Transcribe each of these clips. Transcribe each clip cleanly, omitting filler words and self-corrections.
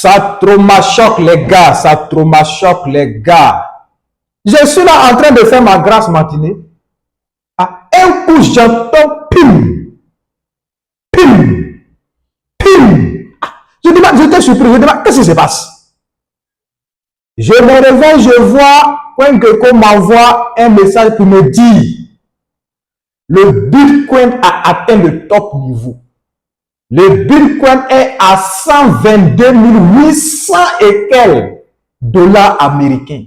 Ça traumachoque les gars, ça traumachoque les gars. Je suis là en train de faire ma grasse matinée. À un coup, j'entends pim, pim, pim. J'étais surpris, je demande, qu'est-ce qui se passe? Je me réveille, je vois CoinGecko m'envoie un message pour me dire le Bitcoin a atteint le top niveau. Le Bitcoin est à 122 800 et quelques dollars américains.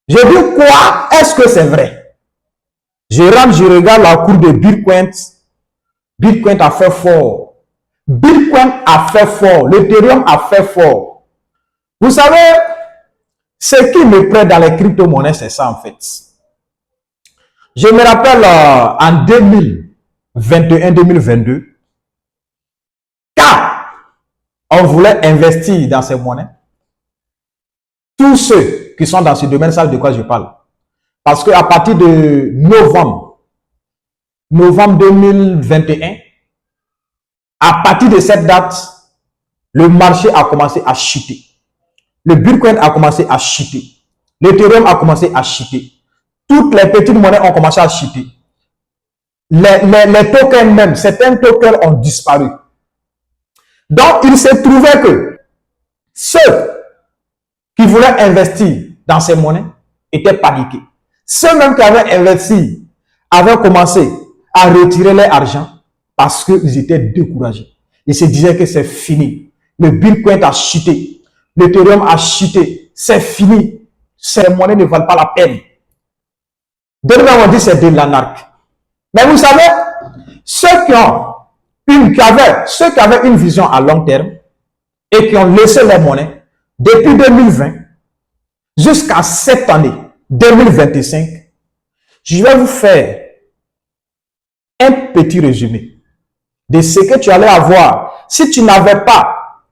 Je dis quoi? Est-ce que c'est vrai? Je rentre, je regarde la cour de Bitcoin. Bitcoin a fait fort. Bitcoin a fait fort. L'Ethereum a fait fort. Vous savez, ce qui me plaît dans les crypto-monnaies, c'est ça en fait. Je me rappelle en 2021-2022, quand on voulait investir dans ces monnaies, tous ceux qui sont dans ce domaine savent de quoi je parle. Parce qu'à partir de novembre 2021, à partir de cette date, le marché a commencé à chuter. Le Bitcoin a commencé à chuter. L'Ethereum a commencé à chuter. Toutes les petites monnaies ont commencé à chuter. Les tokens même, certains tokens ont disparu. Donc, il s'est trouvé que ceux qui voulaient investir dans ces monnaies étaient paniqués. Ceux même qui avaient investi avaient commencé à retirer leur argent parce qu'ils étaient découragés. Ils se disaient que c'est fini. Le Bitcoin a chuté. L'Ethereum a chuté. C'est fini. Ces monnaies ne valent pas la peine. D'autres on dit c'est de l'anarchie. Mais vous savez, ceux qui avaient une vision à long terme et qui ont laissé les monnaies depuis 2020 jusqu'à cette année 2025, je vais vous faire un petit résumé de ce que tu allais avoir si tu n'avais pas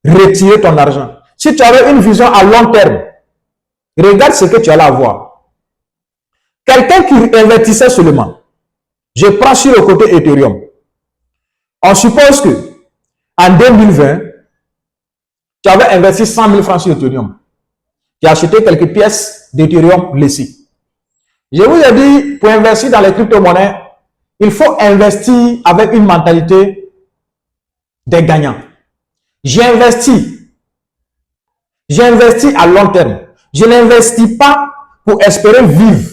retiré ton argent. Si tu avais une vision à long terme, regarde ce que tu allais avoir. Quelqu'un qui investissait seulement, je prends sur le côté Ethereum. On suppose que en 2020, tu avais investi 100 000 francs sur Ethereum. Tu as acheté quelques pièces d'Ethereum laissées. Je vous ai dit, pour investir dans les crypto-monnaies, il faut investir avec une mentalité des gagnants. J'ai investi à long terme. Je n'investis pas pour espérer vivre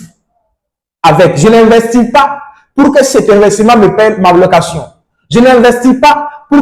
avec. Je n'investis pas pour que cet investissement me paye ma location. Je n'investis pas